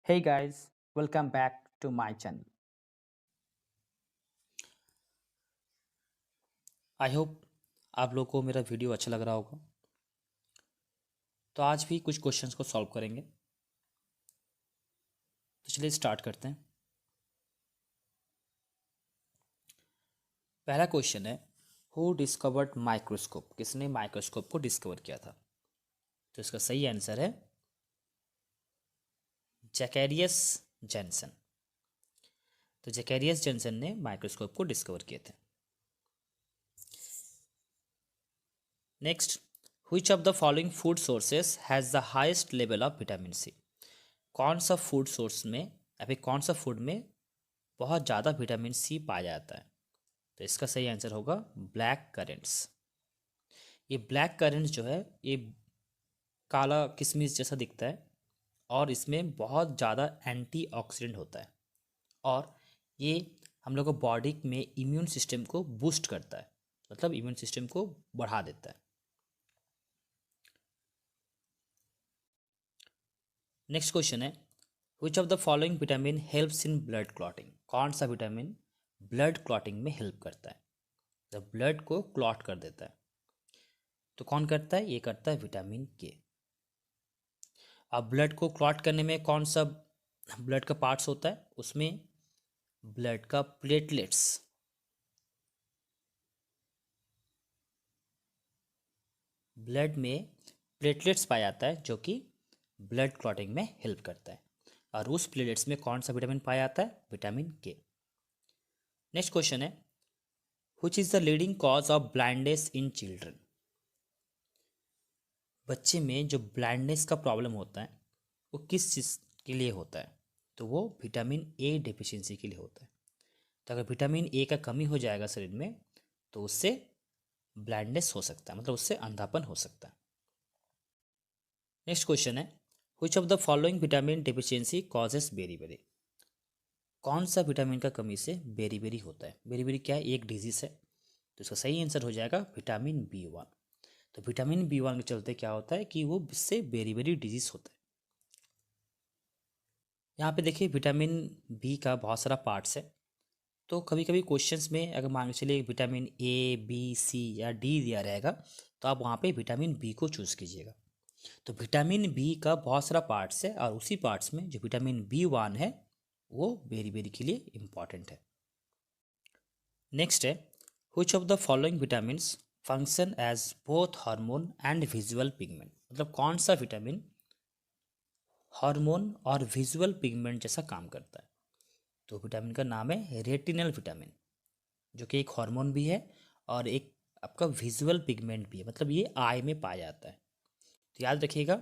Hey guys, welcome back to my channel. I hope आप लोग को मेरा वीडियो अच्छा लग रहा होगा। तो आज भी कुछ क्वेश्चंस को सॉल्व करेंगे। तो चलिए स्टार्ट करते हैं। पहला क्वेश्चन है, हु डिस्कवर्ड माइक्रोस्कोप? किसने माइक्रोस्कोप को डिस्कवर किया था? तो इसका सही आंसर है जैकेरियस जेनसन। तो जैकेरियस जेनसन ने माइक्रोस्कोप को डिस्कवर किए थे। Next, which of the following food sources has the highest level of vitamin C? कौन सा फूड सोर्स में या फिर कौन सा फूड में बहुत ज़्यादा विटामिन सी पाया जाता है? तो इसका सही आंसर होगा ब्लैक करेंट्स। ये ब्लैक करेंट्स जो है ये काला किशमिश जैसा दिखता है और इसमें बहुत ज़्यादा एंटीऑक्सीडेंट होता है और ये हम लोग को बॉडी में इम्यून सिस्टम को बूस्ट करता है, मतलब इम्यून सिस्टम को बढ़ा देता है। नेक्स्ट क्वेश्चन है, which of the following vitamin helps in blood clotting? कौन सा विटामिन ब्लड क्लॉटिंग में हेल्प करता है, जब ब्लड को क्लॉट कर देता है? तो कौन करता है? ये करता है विटामिन के। अब ब्लड को क्लॉट करने में कौन सा ब्लड का पार्ट्स होता है? उसमें ब्लड का प्लेटलेट्स, ब्लड में प्लेटलेट्स पाया जाता है जो कि ब्लड क्लॉटिंग में हेल्प करता है। और उस प्लेटलेट्स में कौन सा विटामिन पाया जाता है? विटामिन के। नेक्स्ट क्वेश्चन है, which is the leading cause of blindness in children? बच्चे में जो ब्लाइंडनेस का प्रॉब्लम होता है वो किस चीज़ के लिए होता है? तो वो विटामिन ए डिफिशियंसी के लिए होता है। तो अगर विटामिन ए का कमी हो जाएगा शरीर में तो उससे ब्लाइंडनेस हो सकता है, मतलब उससे अंधापन हो सकता है। नेक्स्ट क्वेश्चन है, which of the following vitamin deficiency causes beriberi? कौन सा विटामिन का कमी से बेरीबेरी होता है? बेरीबेरी क्या है? एक डिजीज है। तो इसका सही आंसर हो जाएगा विटामिन बी 1। तो विटामिन बी 1 के चलते क्या होता है कि वो इससे बेरीबेरी डिजीज होता है। यहाँ पे देखिए विटामिन बी का बहुत सारा पार्ट्स है। तो कभी कभी क्वेश्चंस में अगर मान के चलिए विटामिन ए बी सी या डी दिया रहेगा तो आप वहाँ पे विटामिन बी को चूज़ कीजिएगा। तो विटामिन बी का बहुत सारा पार्ट्स है और उसी पार्ट्स में जो विटामिन बी 1 है वो बेरी बेरी के लिए इम्पॉर्टेंट है। नेक्स्ट है, which of the following vitamin function as both hormone and visual pigment? मतलब कौन सा विटामिन हार्मोन और विजुअल पिगमेंट जैसा काम करता है? तो विटामिन का नाम है रेटिनल विटामिन, जो कि एक हार्मोन भी है और एक आपका विजुअल पिगमेंट भी है, मतलब ये आई में पाया जाता है। तो याद रखिएगा,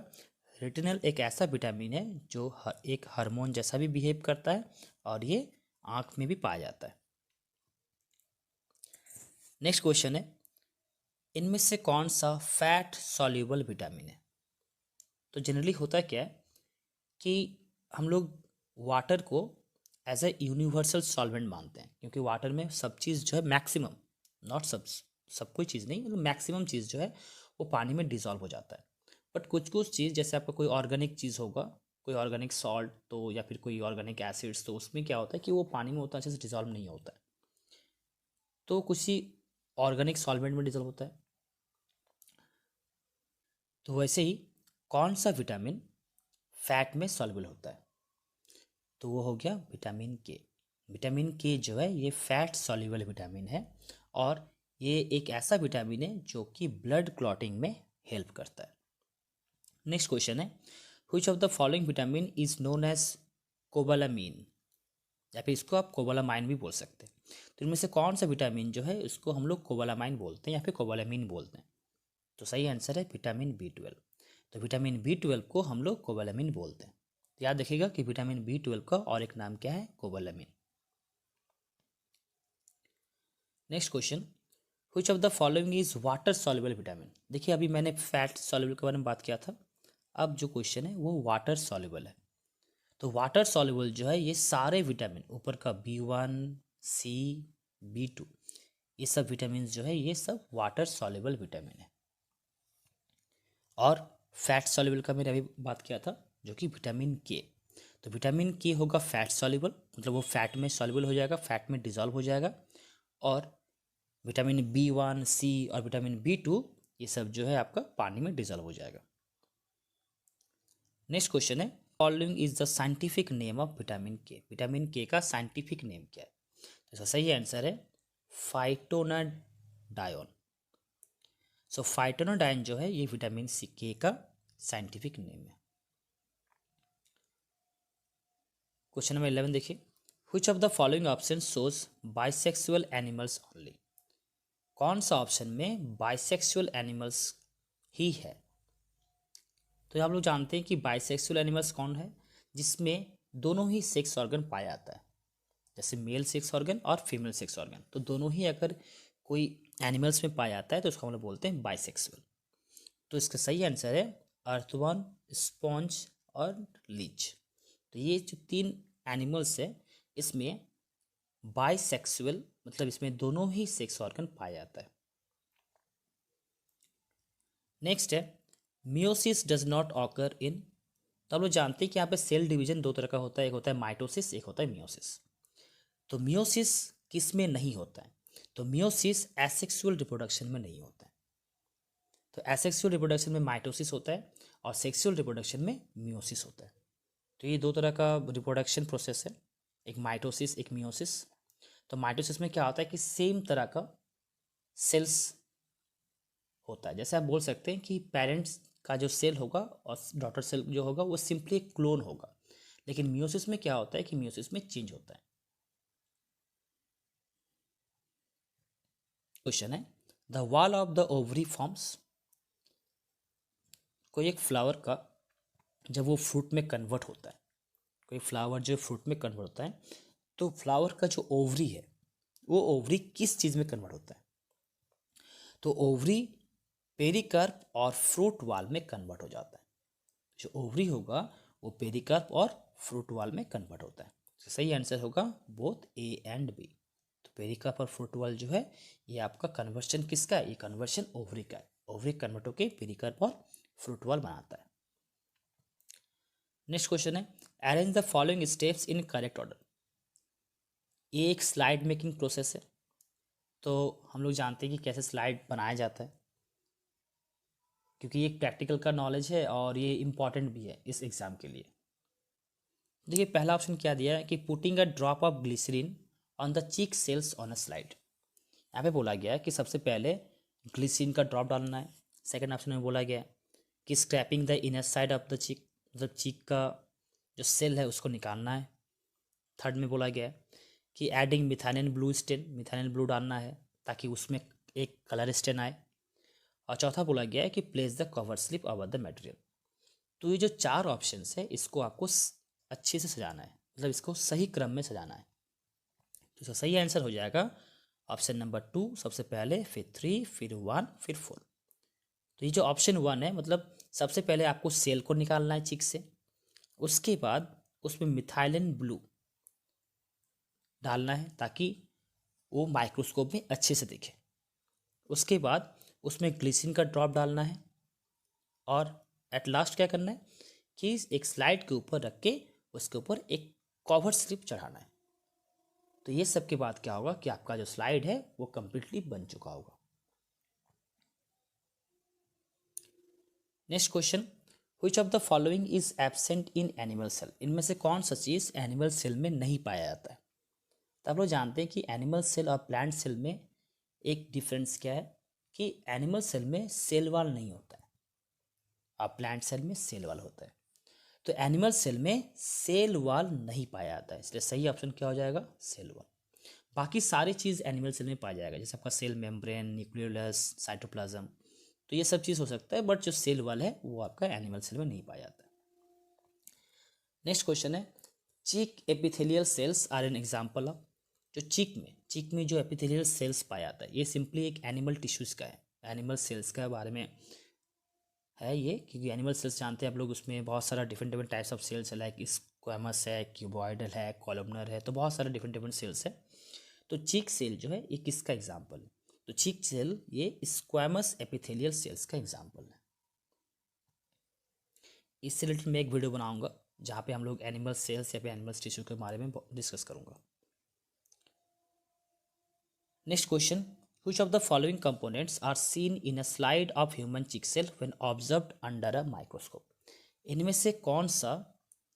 रेटिनल एक ऐसा विटामिन है जो एक हार्मोन जैसा भी बिहेव करता है और ये आँख में भी पाया जाता है। नेक्स्ट क्वेश्चन है, इनमें से कौन सा फैट सॉल्यूबल विटामिन है? तो जनरली होता क्या है कि हम लोग वाटर को एज ए यूनिवर्सल सॉल्वेंट मानते हैं, क्योंकि वाटर में सब चीज़ जो है मैक्सिमम, नॉट सब कोई चीज़ नहीं, मतलब मैक्सिमम चीज़ जो है वो पानी में डिज़ोल्व हो जाता है। बट कुछ कुछ चीज़ जैसे आपका कोई ऑर्गेनिक चीज़ होगा, कोई ऑर्गेनिक सॉल्ट तो या फिर कोई ऑर्गेनिक एसिड्स, तो उसमें क्या होता है कि वो पानी में उतना अच्छे से डिज़ोल्व नहीं होता है, तो कुछ ही ऑर्गेनिक सॉल्वेंट में डिज़ोल्व होता है। तो वैसे ही कौन सा विटामिन फैट में सॉल्युबल होता है? तो वो हो गया विटामिन के। विटामिन के जो है ये फैट सॉल्युबल विटामिन है और ये एक ऐसा विटामिन है जो कि ब्लड क्लॉटिंग में हेल्प करता है। नेक्स्ट क्वेश्चन है, which of the following vitamin is known as cobalamin? या फिर इसको आप कोबालामाइन भी बोल सकते हैं। तो इनमें से कौन सा विटामिन जो है इसको हम लोग कोबालामाइन बोलते हैं या फिर कोबालामीन बोलते हैं? तो सही आंसर है विटामिन बी 12। तो विटामिन बी 12 को हम लोग कोबालामिन बोलते हैं। तो याद रखिएगा कि विटामिन बी 12 का और एक नाम क्या है? Cobalamin. Next question, which of the following is water soluble vitamin? देखिए अभी मैंने फैट सॉल्युबल के बारे में बात किया था, अब जो क्वेश्चन है वो वाटर सॉल्युबल है। तो वाटर सॉल्युबल जो है ये सारे विटामिन ऊपर का बी 1 सी बी 2, ये सब विटामिन जो है ये सब वाटर सॉल्युबल विटामिन है। और फैट सॉल्युबल का मैंने अभी बात किया था जो कि विटामिन के। तो विटामिन के होगा फैट सॉल्युबल, मतलब वो फैट में सॉल्युबल हो जाएगा, फैट में डिजॉल्व हो जाएगा। और विटामिन B1 C और विटामिन B2 ये सब जो है आपका पानी में डिजॉल्व हो जाएगा। नेक्स्ट क्वेश्चन है, following is the scientific name of vitamin के। विटामिन के का साइंटिफिक नेम क्या है? तो इसका सही आंसर है फाइटोनाडायोन। सो फाइटोनाडाइन जो है ये विटामिन सी के का साइंटिफिक नेम है। क्वेश्चन नंबर 11 देखिए, which of the following option shows bisexual animals only. कौन सा ऑप्शन में बाइसेक्सुअल एनिमल्स ही है? तो आप लोग जानते हैं कि बाइसेक्सुअल एनिमल्स कौन है, जिसमें दोनों ही सेक्स ऑर्गन पाया जाता है, जैसे मेल सेक्स ऑर्गन और फीमेल सेक्स ऑर्गन। तो दोनों ही अगर कोई एनिमल्स में पाया जाता है तो उसको हम लोग बोलते हैं बाइसेक्सुअल। तो इसका सही आंसर है अर्थवर्म, स्पॉन्ज और लीच। तो ये जो 3 एनिमल्स है इसमें बाइसेक्सुअल मतलब इसमें दोनों ही सेक्स ऑर्गन पाया जाता है। नेक्स्ट है, meiosis does not occur in. तो आप लोग जानते हैं कि यहाँ पे सेल डिवीजन 2 तरह का होता है, एक होता है माइटोसिस, एक होता है मियोसिस। तो मियोसिस किस में नहीं होता है? तो मियोसिस एसेक्सुअल रिप्रोडक्शन में नहीं होता है। तो एसेक्सुअल रिप्रोडक्शन में माइटोसिस होता है और सेक्सुअल रिप्रोडक्शन में मियोसिस होता है। तो ये 2 तरह का रिप्रोडक्शन प्रोसेस है, एक माइटोसिस एक मियोसिस। तो माइटोसिस में क्या होता है कि सेम तरह का सेल्स होता है, जैसे आप बोल सकते हैं कि पेरेंट्स का जो सेल होगा और डॉटर सेल जो होगा वो सिंपली क्लोन होगा। लेकिन मियोसिस में क्या होता है कि मियोसिस में चेंज होता है। क्वेश्चन है, the wall of the ovary forms. कोई एक फ्लावर का जब वो फ्रूट में कन्वर्ट होता है, कोई फ्लावर जो फ्रूट में कन्वर्ट होता है, तो फ्लावर का जो ओवरी है वो ओवरी किस चीज़ में कन्वर्ट होता है? तो ओवरी पेरिकार्प और फ्रूट वाल में कन्वर्ट हो जाता है। जो ओवरी होगा वो पेरिकार्प और फ्रूट वाल में कन्वर्ट होता है। तो सही आंसर होगा बोथ ए एंड बी। तो पेरिकार्प और फ्रूट वाल जो है ये आपका कन्वर्शन किसका है? ये कन्वर्शन ओवरी का है। ओवरी कन्वर्ट होकर पेरिकार्प और फ्रूट वाल बनाता है। नेक्स्ट क्वेश्चन है, arrange the following steps in correct order. ये एक स्लाइड मेकिंग प्रोसेस है। तो हम लोग जानते हैं कि कैसे स्लाइड बनाया जाता है, क्योंकि ये एक प्रैक्टिकल का नॉलेज है और ये इम्पॉर्टेंट भी है इस एग्ज़ाम के लिए। देखिए पहला ऑप्शन क्या दिया है कि putting a drop of glycerine on the cheek cells on a slide. यहाँ पे बोला गया है कि सबसे पहले ग्लिसरीन का ड्रॉप डालना है। सेकंड ऑप्शन में बोला गया है कि scraping the inner side of the cheek, मतलब चीक का जो सेल है उसको निकालना है। थर्ड में बोला गया है कि adding methylene blue stand, methylene blue डालना है ताकि उसमें एक कलर स्टेन आए। और चौथा बोला गया है कि place the cover slip over the material. तो ये जो 4 ऑप्शंस है इसको आपको अच्छे से सजाना है, मतलब इसको सही क्रम में सजाना है। तो इसका सही आंसर हो जाएगा ऑप्शन नंबर 2 सबसे पहले, फिर 3, फिर 1, फिर 4। तो ये जो ऑप्शन 1 है मतलब सबसे पहले आपको सेल को निकालना है चिक से, उसके बाद उसमें मिथाइलिन ब्लू डालना है ताकि वो माइक्रोस्कोप में अच्छे से दिखे। उसके बाद उसमें ग्लिसरीन का ड्रॉप डालना है और एट लास्ट क्या करना है कि एक स्लाइड के ऊपर रख के उसके ऊपर एक कवर स्लिप चढ़ाना है। तो ये सब के बाद क्या होगा कि आपका जो स्लाइड है वो कंप्लीटली बन चुका होगा। Next question, which of the following is absent in animal cell. इनमें से कौन सा चीज़ एनिमल सेल में नहीं पाया जाता है? तो आप लोग जानते हैं कि एनिमल सेल और प्लांट सेल में एक डिफरेंस क्या है कि एनिमल सेल में सेल वॉल नहीं होता है और प्लांट सेल में सेल वॉल होता है। तो एनिमल सेल में सेल वॉल नहीं पाया जाता है, इसलिए सही ऑप्शन क्या हो जाएगा? Cell wall. बाकी सारी चीज़ एनिमल सेल में पाया जाएगा, जैसे आपका सेल मेम्ब्रेन, न्यूक्लियोलस, साइटोप्लाज्म, तो ये सब चीज़ हो सकता है, बट जो सेल वॉल है वो आपका एनिमल सेल में नहीं पाया जाता। नेक्स्ट क्वेश्चन है, cheek epithelial cells are an example of. जो चीक में जो एपिथेलियल सेल्स पाया जाता है ये सिंपली एक एनिमल टिश्यूज़ का है, एनिमल सेल्स के बारे में है ये, क्योंकि एनिमल सेल्स जानते हैं आप लोग उसमें बहुत सारा डिफरेंट टाइप्स ऑफ सेल्स है, लाइक स्क्वेमस है, क्यूबॉइडल है, कॉलमनर है, तो बहुत सारे डिफरेंट सेल्स है। तो चीक सेल जो है ये किसका एग्जाम्पल है? तो चीक सेल ये स्क्वेमस एपिथेलियल सेल्स का एग्जाम्पल है। इससे रिलेटेड मैं एक वीडियो बनाऊंगा, जहाँ पे हम लोग एनिमल सेल्स या फिर एनिमल्स टिश्यू के बारे में डिस्कस करूँगा। Next question, which of the following components are seen in a slide of human cheek cell when observed under a microscope? इनमें से कौन सा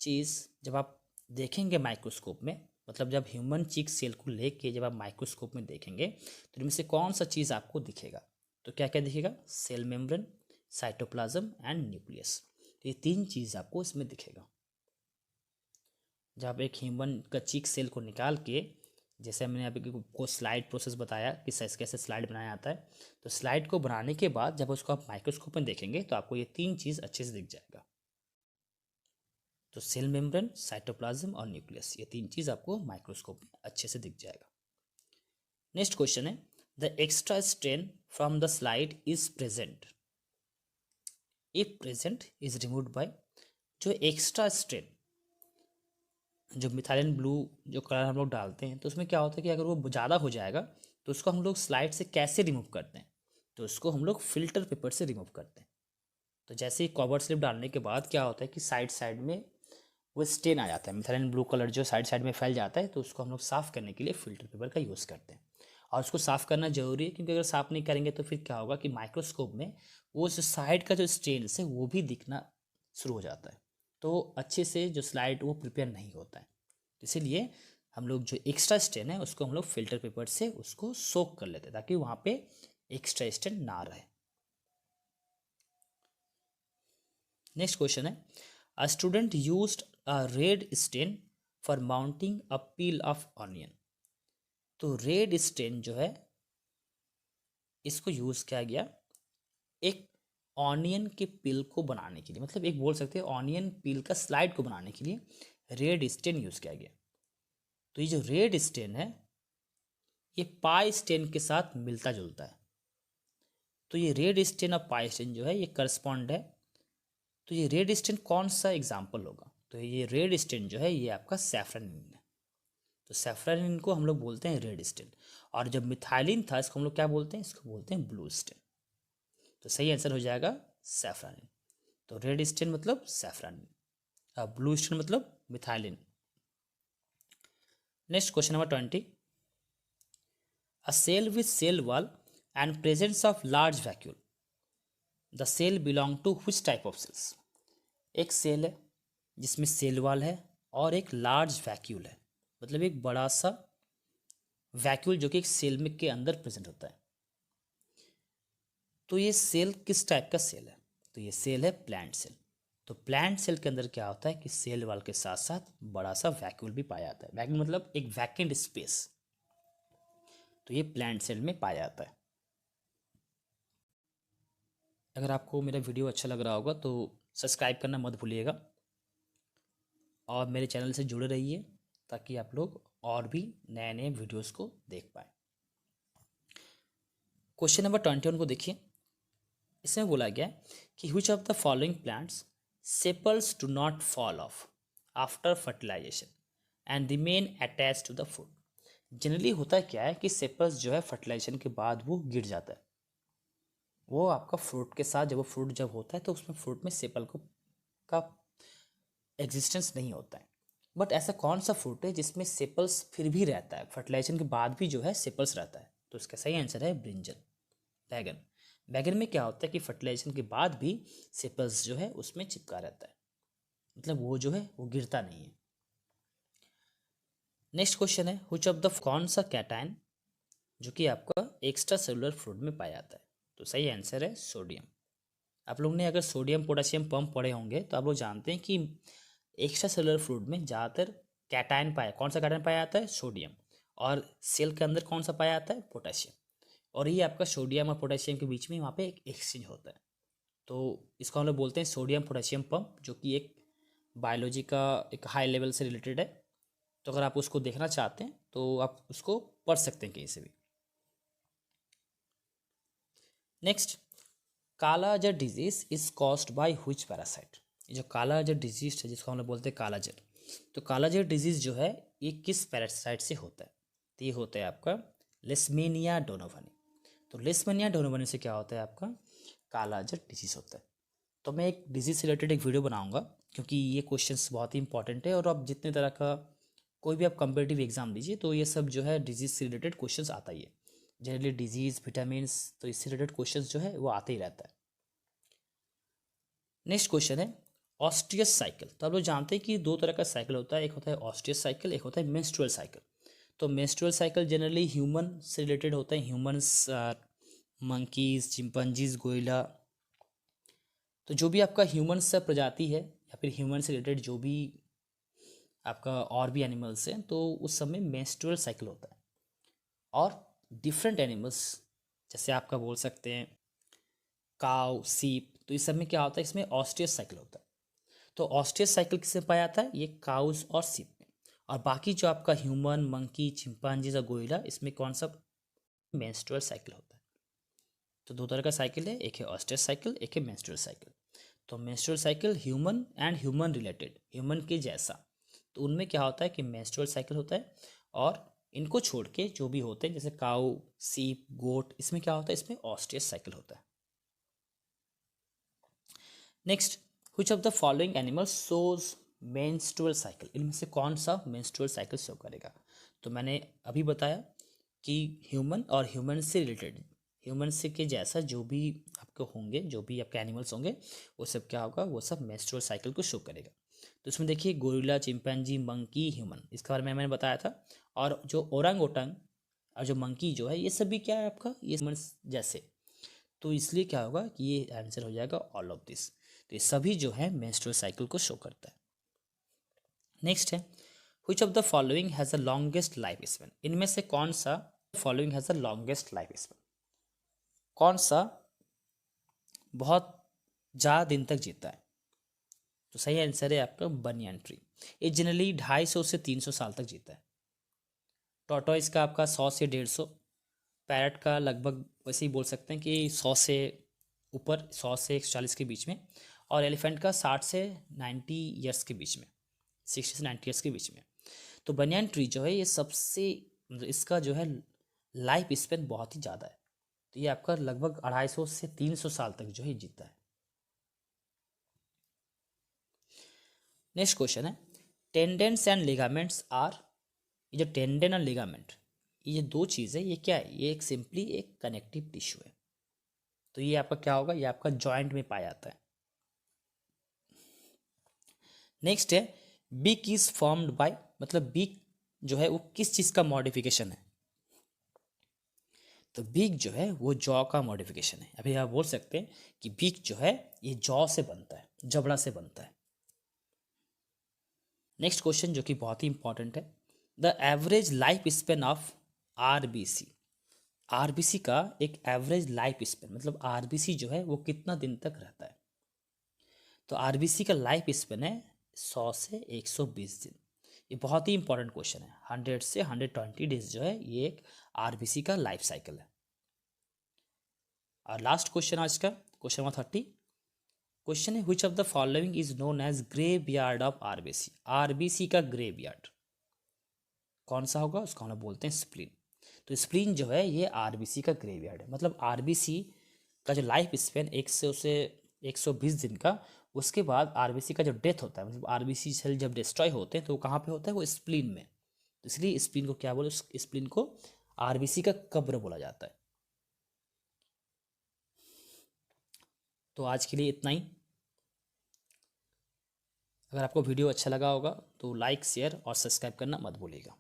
चीज़ जब आप देखेंगे माइक्रोस्कोप में, मतलब जब ह्यूमन चीक सेल को लेके जब आप माइक्रोस्कोप में देखेंगे तो इनमें से कौन सा चीज़ आपको दिखेगा? तो क्या क्या दिखेगा? Cell membrane, cytoplasm and nucleus. तो ये तीन चीज़ आपको इसमें दिखेगा। जब आप एक ह्यूमन का चीक सेल को निकाल के, जैसे मैंने अभी को स्लाइड प्रोसेस बताया कि कैसे स्लाइड बनाया जाता है, तो स्लाइड को बनाने के बाद जब उसको आप माइक्रोस्कोप में देखेंगे तो आपको ये तीन चीज़ अच्छे से दिख जाएगा। तो सेल मेम्ब्रेन, साइटोप्लाज्म और न्यूक्लियस, ये तीन चीज़ आपको माइक्रोस्कोप में अच्छे से दिख जाएगा। नेक्स्ट क्वेश्चन है, the extra strain from the slide is present if present is removed by. जो एक्स्ट्रा स्ट्रेन, जो मिथाइलिन ब्लू जो कलर हम लोग डालते हैं, तो उसमें क्या होता है कि अगर वो ज़्यादा हो जाएगा तो उसको हम लोग स्लाइड से कैसे रिमूव करते हैं? तो उसको हम लोग फिल्टर पेपर से रिमूव करते हैं। तो जैसे ही कवर स्लिप डालने के बाद क्या होता है कि साइड साइड में वो स्टेन आ जाता है, मिथाइलिन ब्लू कलर जो साइड साइड में फैल जाता है, तो उसको हम लोग साफ़ करने के लिए फिल्टर पेपर का यूज़ करते हैं। और उसको साफ़ करना ज़रूरी है, क्योंकि अगर साफ़ नहीं करेंगे तो फिर क्या होगा कि माइक्रोस्कोप में वो जो साइड का जो स्टेन्स है वो भी दिखना शुरू हो जाता है, तो अच्छे से जो स्लाइड वो प्रिपेयर नहीं होता है। इसीलिए हम लोग जो एक्स्ट्रा स्टेन है उसको हम लोग फिल्टर पेपर से उसको सोक कर लेते हैं, ताकि वहाँ पे एक्स्ट्रा स्टेन ना रहे। नेक्स्ट क्वेश्चन है, a student used a red stand for mounting a peel of onion. तो रेड स्टेन जो है इसको यूज़ किया गया एक ऑनियन के पील को बनाने के लिए, मतलब एक बोल सकते हैं ऑनियन पील का स्लाइड को बनाने के लिए रेड स्टेन यूज़ किया गया। तो ये जो रेड स्टेन है ये पाई स्टेन के साथ मिलता जुलता है। तो ये रेड स्टेन और पाई स्टेन जो है ये करस्पॉन्ड है। तो ये रेड स्टेन कौन सा एग्जाम्पल होगा? तो ये रेड स्टेन जो है ये आपका सैफ्रनिन है। तो सैफ्रनिन को हम लोग बोलते हैं रेड स्टेन, और जब मिथाइलिन था इसको हम लोग क्या बोलते हैं? इसको बोलते हैं ब्लू स्टेन। तो सही आंसर हो जाएगा सैफ्रनिन। तो रेड स्टेन मतलब सैफ्रनिन और ब्लू स्टेन मतलब methylene. Next question number 20, a cell with cell wall and presence of large vacuole, the cell belong to which type of cells? एक सेल है जिसमें सेल वॉल है और एक लार्ज वैक्यूल है, मतलब एक बड़ा सा वैक्यूल जो कि एक सेल में के अंदर प्रेजेंट होता है। तो ये सेल किस टाइप का सेल है? तो ये सेल है प्लांट सेल। तो प्लांट सेल के अंदर क्या होता है कि सेल वॉल के साथ साथ बड़ा सा वैक्यूल भी पाया जाता है। वैक्यूल मतलब एक वैकेंट स्पेस, तो ये प्लांट सेल में पाया जाता है। अगर आपको मेरा वीडियो अच्छा लग रहा होगा तो सब्सक्राइब करना मत भूलिएगा और मेरे चैनल से जुड़े रहिए, ताकि आप लोग और भी नए नए वीडियोस को देख पाएँ। क्वेश्चन नंबर 21 को देखिए। इसमें बोला गया कि which of the following plants sepals do not fall off after fertilization and remain attached to the fruit? Generally होता क्या है कि सेपल्स जो है फर्टिलाइजेशन के बाद वो गिर जाता है, वो आपका फ्रूट के साथ, जब वो फ्रूट जब होता है तो उसमें फ्रूट में सेपल को का एग्जिस्टेंस नहीं होता है। बट ऐसा कौन सा फ्रूट है जिसमें सेपल्स फिर भी रहता है, फर्टिलाइजेशन के बाद भी जो है सेपल्स रहता है? तो इसका सही आंसर है ब्रिंजल, बैगन। बैगन में क्या होता है कि फर्टिलाइजेशन के बाद भी सेपल्स जो है उसमें चिपका रहता है, मतलब वो जो है वो गिरता नहीं है। नेक्स्ट क्वेश्चन है, व्हिच ऑफ द कौन सा कैटायन जो कि आपका एक्स्ट्रा सेलुलर फ्रूट में पाया जाता है? तो सही आंसर है सोडियम। आप लोग ने अगर सोडियम पोटेशियम पंप पढ़े होंगे तो आप लोग जानते हैं कि एक्स्ट्रा सेलुलर फ्रूट में ज़्यादातर कैटायन पाया, कौन सा कैटायन पाया जाता है? सोडियम। और सेल के अंदर कौन सा पाया जाता है? पोटेशियम। और ये आपका सोडियम और पोटेशियम के बीच में वहाँ पे एक एक्सचेंज होता है, तो इसको हम लोग बोलते हैं सोडियम पोटेशियम पंप, जो कि एक बायोलॉजी का एक हाई लेवल से रिलेटेड है। तो अगर आप उसको देखना चाहते हैं तो आप उसको पढ़ सकते हैं कहीं से भी। Next, kala azar disease is caused by which parasite? ये जो कालाजार डिजीज है जिसको हम लोग बोलते हैं कालाजार, तो कालाजार डिजीज जो है ये किस पैरासाइट से होता है? तो ये होता है आपका लेशमेनिया डोनोवानी। तो लेशमेनिया डोनोवानी से क्या होता है? आपका कालाजार डिजीज होता है। तो मैं एक डिजीज से रिलेटेड एक वीडियो बनाऊंगा, क्योंकि ये क्वेश्चंस बहुत ही इंपॉर्टेंट है और आप जितने तरह का कोई भी आप कंपेटिटिव एग्जाम दीजिए तो ये सब जो है डिजीज से रिलेटेड क्वेश्चंस आता ही है। जनरली डिजीज, विटामिन्स, तो इससे रिलेटेड क्वेश्चंस जो है वो आते ही रहता है। नेक्स्ट क्वेश्चन है ऑस्टियस साइकिल। तो आप लोग जानते हैं कि दो तरह का साइकिल होता है, एक होता है ऑस्टियस साइकिल, एक होता है मेंस्ट्रुअल साइकिल। तो मेंस्ट्रुअल साइकिल जनरली ह्यूमन से रिलेटेड होता है, ह्यूमंस, मंकीज, चिंपैंजीज, गोरिल्ला। तो जो भी आपका ह्यूमन से प्रजाति है या फिर ह्यूमन से रिलेटेड जो भी आपका और भी एनिमल्स हैं तो उस समय मेंस्ट्रुअल साइकिल होता है। और डिफरेंट एनिमल्स जैसे आपका बोल सकते हैं काउ, सीप, तो इस सब में क्या होता है, इसमें ऑस्टियस साइकिल होता है। तो ऑस्टियस साइकिल किससे पाया जाता है, ये काउस और सीप में। और बाकी जो आपका ह्यूमन, मंकी, चिंपैंजीज और गोरिल्ला, इसमें कौन सा मेंस्ट्रुअल साइकिल होता है। तो दो तरह का साइकिल है, एक है ऑस्टियस साइकिल, एक है मेंस्ट्रुअल साइकिल। तो menstrual cycle human and human related, human के जैसा, तो उनमें क्या होता है कि मेंस्ट्रुअल साइकिल होता है। और इनको छोड़ के जो भी होते हैं जैसे काऊ, सीप, गोट, इसमें क्या होता है, इसमें ऑस्टियस साइकिल होता है। Next, which of the following animals shows menstrual cycle, इनमें से कौन सा मेंस्ट्रुअल साइकिल शो करेगा। तो मैंने अभी बताया कि ह्यूमन और ह्यूमन से रिलेटेड, ह्यूमन से के जैसा जो भी आपके होंगे, जो भी आपके एनिमल्स होंगे, वो सब क्या होगा, वो सब मेंस्ट्रुअल साइकिल को शो करेगा। तो इसमें देखिए गोरिल्ला, चिंपैंजी, मंकी, ह्यूमन, इसके बारे में मैंने बताया था। और जो ओरंग ओटंग और जो मंकी जो है, ये सब भी क्या है आपका, ये ह्यूमन जैसे। तो इसलिए क्या होगा कि ये आंसर हो जाएगा ऑल ऑफ दिस। तो ये सभी जो है मेंस्ट्रुअल साइकिल को शो करता है। नेक्स्ट है which of the following has the longest life span, इनमें से कौन सा following has the longest life span, कौन सा बहुत ज़्यादा दिन तक जीता है। तो सही आंसर है आपका बनियन ट्री। ये जनरली 250 से 300 साल तक जीता है। टॉर्टोइस का आपका 100 से 150, पैरट का लगभग वैसे ही बोल सकते हैं कि 100 से ऊपर, 100 से 140 के बीच में। और एलिफेंट का 60 से 90 ईयर्स के बीच में, 60 से 90 ईयर्स के बीच में। तो बनियन ट्री जो है ये सबसे, मतलब इसका जो है लाइफ स्पेन बहुत ही ज़्यादा है। तो ये आपका लगभग 250 से 300 साल तक जो है जीता है। नेक्स्ट क्वेश्चन है टेंडेंस एंड लिगामेंट्स आर, ये जो टेंडन और लिगामेंट, ये दो चीज़ है, ये क्या है, ये एक सिंपली एक कनेक्टिव टिश्यू है। तो ये आपका क्या होगा, ये आपका जॉइंट में पाया जाता है। नेक्स्ट है बीक इज फॉर्म्ड बाय, मतलब बीक जो है वो किस चीज़ का मॉडिफिकेशन है। तो बीक जो है वो जॉ का मॉडिफिकेशन है। अभी आप बोल सकते हैं कि बीक जो है ये जॉ से बनता है, जबड़ा से बनता है। नेक्स्ट क्वेश्चन जो कि बहुत ही इंपॉर्टेंट है, the average life span of RBC, RBC का एक एवरेज लाइफ स्पेन, मतलब आरबीसी जो है वो कितना दिन तक रहता है। तो आरबीसी का लाइफ स्पेन है 100 से 120 दिन। ये बहुत ही इंपॉर्टेंट क्वेश्चन है। 100 से 120 डेज जो है ये एक आरबीसी का लाइफ साइकिल है। और लास्ट क्वेश्चन आज का क्वेश्चन नंबर 30, क्वेश्चन है which of the following is known as graveyard of RBC, RBC का ग्रेव यार्ड कौन सा होगा, उसको हम लोग बोलते हैं स्प्लीन। तो स्प्लीन जो है ये आरबीसी का ग्रेव यार्ड है। मतलब आरबीसी का जो लाइफ स्पेन 100 से 120 दिन का, उसके बाद आरबीसी का जो डेथ होता है, मतलब आरबीसी सेल जब डिस्ट्रॉय होते हैं तो वो कहाँ पे होता है, वो स्प्लीन में। तो इसलिए स्प्लीन को क्या बोले, स्प्लीन को आरबीसी का कब्र बोला जाता है। तो आज के लिए इतना ही। अगर आपको वीडियो अच्छा लगा होगा तो लाइक, शेयर और सब्सक्राइब करना मत भूलिएगा।